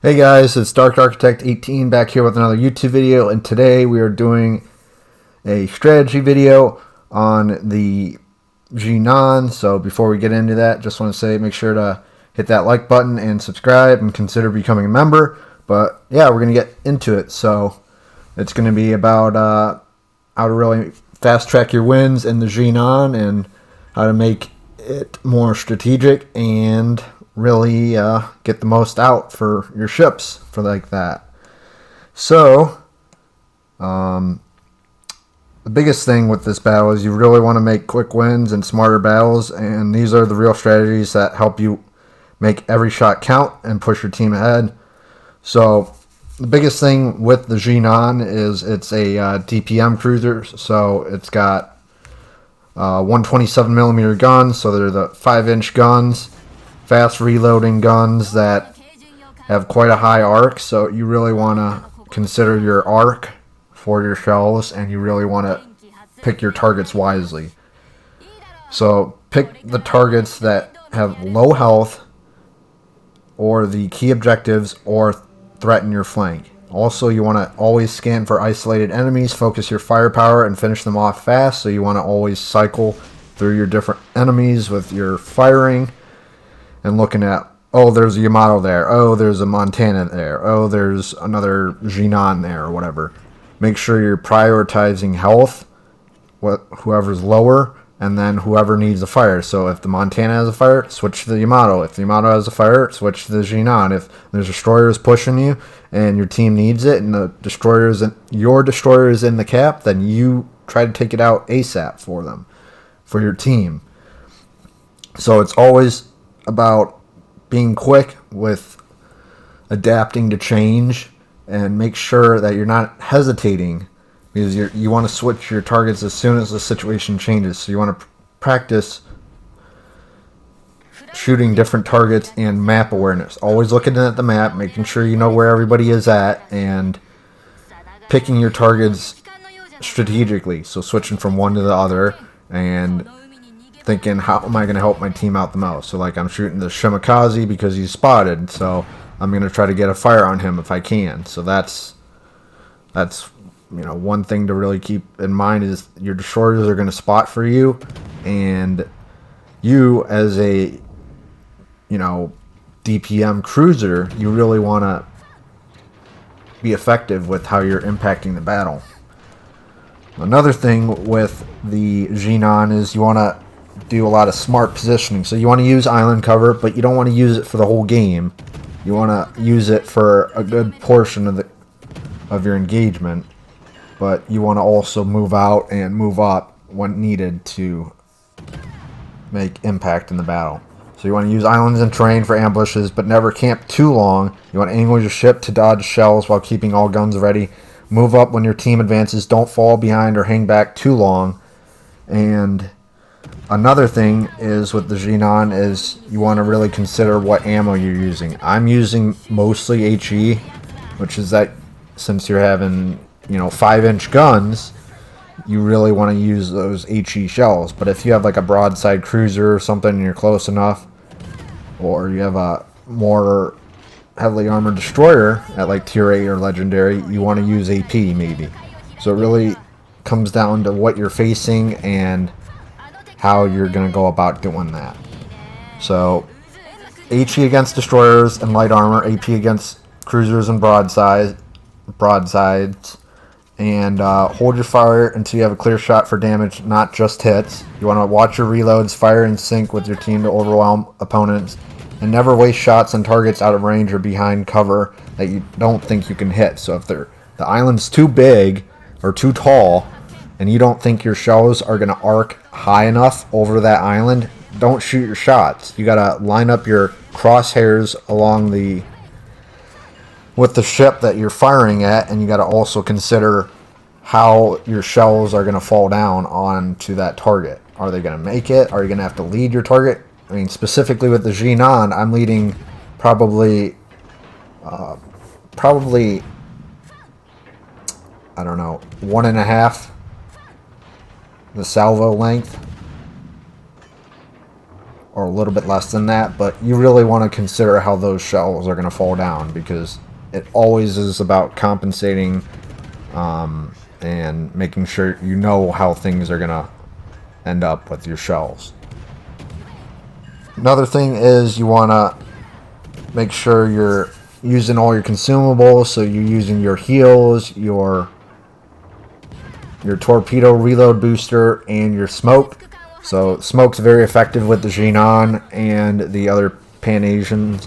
Hey guys, it's Dark Architect 18 back here with another YouTube video, and today we are doing a strategy video on the Jinan. So before we get into that, just want to say make sure to hit that like button and subscribe and consider becoming a member. But yeah, we're going to get into it. So it's going to be about how to really fast track your wins in the Jinan and how to make it more strategic and really get the most out for your ships for like that. So the biggest thing with this battle is you really want to make quick wins and smarter battles, and these are the real strategies that help you make every shot count and push your team ahead. So the biggest thing with the Jinan is it's a DPM cruiser, so it's got 127mm guns, so they're the 5-inch guns, fast reloading guns that have quite a high arc, so you really want to consider your arc for your shells, and you really want to pick your targets wisely. So pick the targets that have low health or the key objectives or threaten your flank. Also, you want to always scan for isolated enemies, focus your firepower, and finish them off fast. So you want to always cycle through your different enemies with your firing and looking at, oh, there's a Yamato there, oh, there's a Montana there, oh, there's another Jinan there, or whatever. Make sure you're prioritizing health, whoever's lower, and then whoever needs a fire. So if the Montana has a fire, switch to the Yamato. If the Yamato has a fire, switch to the Jinan. If there's destroyers pushing you and your team needs it, and your destroyer is in the cap, then you try to take it out ASAP for them, for your team. So it's always about being quick with adapting to change, and make sure that you're not hesitating, because you want to switch your targets as soon as the situation changes. So you want to practice shooting different targets and map awareness. Always looking at the map, making sure you know where everybody is at, and picking your targets strategically. So switching from one to the other and thinking, how am I going to help my team out the most? So like, I'm shooting the Shimakaze because he's spotted, so I'm going to try to get a fire on him if I can. So that's one thing to really keep in mind is your destroyers are going to spot for you, and you as a DPM cruiser, you really want to be effective with how you're impacting the battle. Another thing with the Jinan is you want to do a lot of smart positioning. So you want to use island cover, but you don't want to use it for the whole game. You want to use it for a good portion of your engagement, but you want to also move out and move up when needed to make impact in the battle. So you want to use islands and terrain for ambushes, but never camp too long. You want to angle your ship to dodge shells while keeping all guns ready. Move up when your team advances. Don't fall behind or hang back too long. And another thing is with the Jinan is you want to really consider what ammo you're using. I'm using mostly HE, which is that since you're having 5-inch guns, you really want to use those HE shells. But if you have like a broadside cruiser or something and you're close enough, or you have a more heavily armored destroyer at like tier 8 or legendary, you want to use AP maybe. So it really comes down to what you're facing and how you're going to go about doing that. So HE against destroyers and light armor, AP against cruisers and broadsides, and hold your fire until you have a clear shot for damage, not just hits. You want to watch your reloads, fire in sync with your team to overwhelm opponents, and never waste shots on targets out of range or behind cover that you don't think you can hit. So if the island's too big or too tall and you don't think your shells are going to arc high enough over that island, don't shoot your shots. You got to line up your crosshairs along with the ship that you're firing at, and you got to also consider how your shells are going to fall down onto that target. Are they going to make it? Are you going to have to lead your target? I mean, specifically with the Jinan, I'm leading probably I don't know, 1.5 the salvo length. or a little bit less than that, but you really want to consider how those shells are going to fall down, because it always is about compensating and making sure you know how things are going to end up with your shells. Another thing is you want to make sure you're using all your consumables, so you're using your heals, your torpedo reload booster, and your smoke. So smoke's very effective with the Jinan and the other Pan-Asian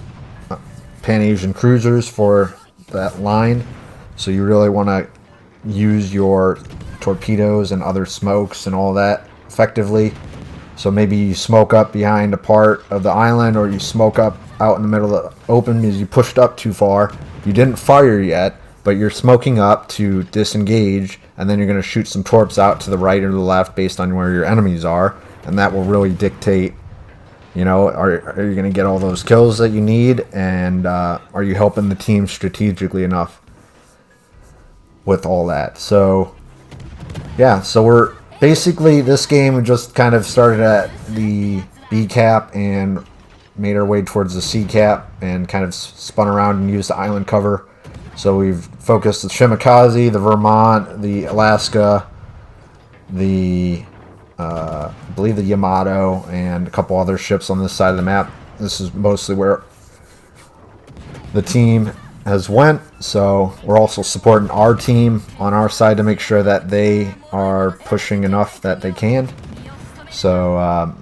cruisers for that line. So you really want to use your torpedoes and other smokes and all that effectively. So maybe you smoke up behind a part of the island, or you smoke up out in the middle of the open because you pushed up too far. You didn't fire yet, but you're smoking up to disengage, and then you're going to shoot some torps out to the right or the left based on where your enemies are, and that will really dictate, you know, are you going to get all those kills that you need, and are you helping the team strategically enough with all that. So yeah, so we're basically, this game just kind of started at the B cap and made our way towards the C cap and kind of spun around and used the island cover. So we've focused the Shimakaze, the Vermont, the Alaska, the I believe the Yamato, and a couple other ships on this side of the map. This is mostly where the team has went, so we're also supporting our team on our side to make sure that they are pushing enough that they can. So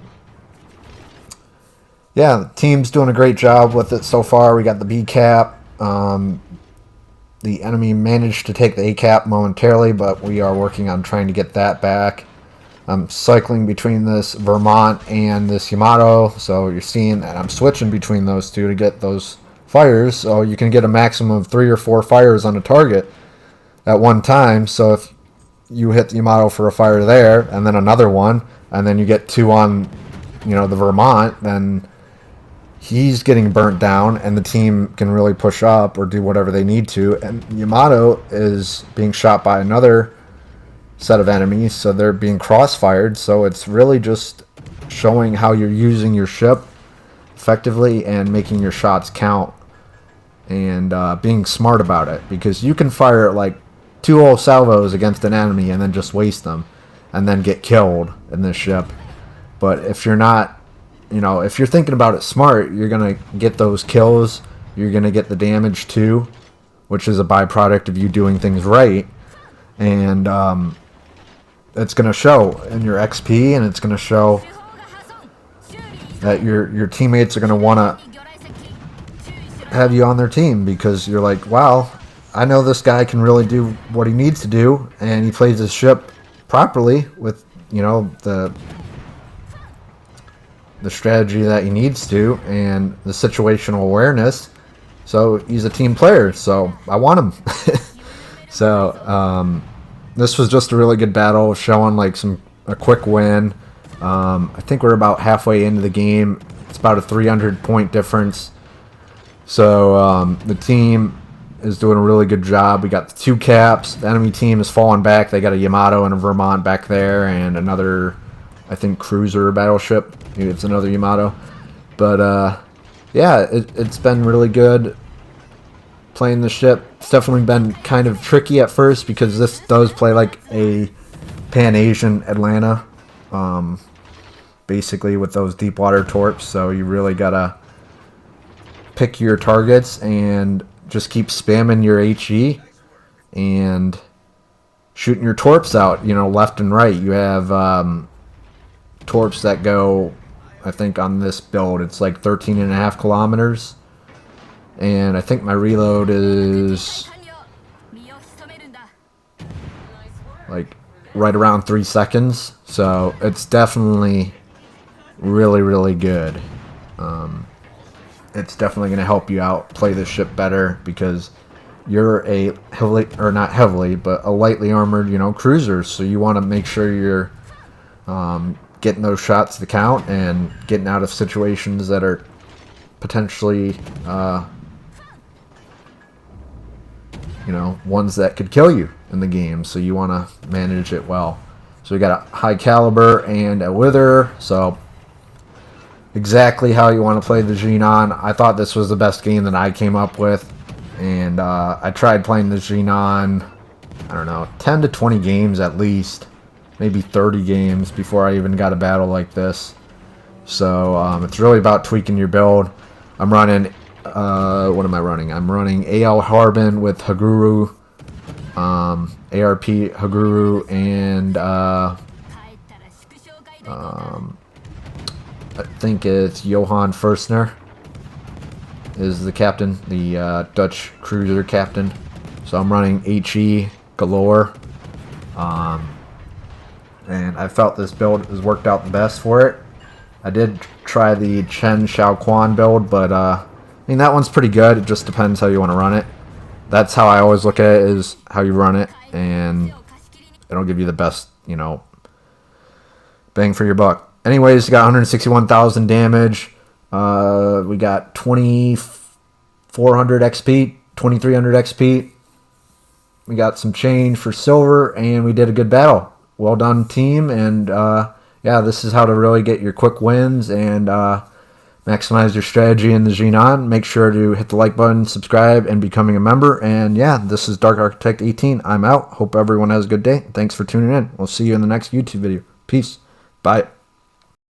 yeah, the team's doing a great job with it so far. We got the B cap. The enemy managed to take the A cap momentarily, but we are working on trying to get that back. I'm cycling between this Vermont and this Yamato, so you're seeing that I'm switching between those two to get those fires, so you can get a maximum of 3 or 4 fires on a target at one time. So if you hit the Yamato for a fire there, and then another one, and then you get 2 on, you know, the Vermont, then he's getting burnt down, and the team can really push up or do whatever they need to. And Yamato is being shot by another set of enemies, so they're being crossfired. So it's really just showing how you're using your ship effectively and making your shots count, and being smart about it, because you can fire like 2 whole salvos against an enemy and then just waste them and then get killed in this ship. But if you're not, you know, if you're thinking about it smart, you're going to get those kills, you're going to get the damage too, which is a byproduct of you doing things right. And it's going to show in your XP, and it's going to show that your teammates are going to want to have you on their team, because you're like, wow, I know this guy can really do what he needs to do, and he plays his ship properly with, you know, the strategy that he needs to, and the situational awareness. So he's a team player, so I want him. So this was just a really good battle, showing like a quick win. I think we're about halfway into the game. It's about a 300 point difference. So the team is doing a really good job. We got the 2 caps. The enemy team is falling back. They got a Yamato and a Vermont back there, and another, I think, cruiser battleship. Maybe it's another Yamato. But yeah, it's been really good playing the ship. It's definitely been kind of tricky at first, because this does play like a Pan-Asian Atlanta, basically with those deep water torps. So you really gotta pick your targets and just keep spamming your HE and shooting your torps out, you know, left and right. You have torps that go, I think on this build, it's like 13.5 kilometers. And I think my reload is like right around 3 seconds. So it's definitely really, really good. It's definitely going to help you out play this ship better, because you're a heavily, or not heavily, but a lightly armored, you know, cruiser. So you want to make sure you're getting those shots to count and getting out of situations that are potentially, you know, ones that could kill you in the game. So you want to manage it well. So we got a high caliber and a wither. So exactly how you want to play the Jinan. I thought this was the best game that I came up with, and I tried playing the Jinan, I don't know, 10 to 20 games at least, maybe 30 games before I even got a battle like this. So it's really about tweaking your build. I'm running, what am I running? I'm running AL Harbin with Haguru, ARP Haguru, and I think it's Johan Firstner is the captain, the Dutch cruiser captain. So I'm running HE galore. And I felt this build has worked out the best for it. I did try the Chen Xiaoquan build, but I mean, that one's pretty good. It just depends how you want to run it. That's how I always look at it, is how you run it, and it'll give you the best, you know, bang for your buck. Anyways, got 161,000 damage. We got 2,400 XP, 2,300 XP. We got some change for silver, and we did a good battle. Well done, team. And yeah, this is how to really get your quick wins and maximize your strategy in the Jinan. Make sure to hit the like button, subscribe, and becoming a member. And yeah, this is Dark Architect 18. I'm out. Hope everyone has a good day. Thanks for tuning in. We'll see you in the next YouTube video. Peace. Bye.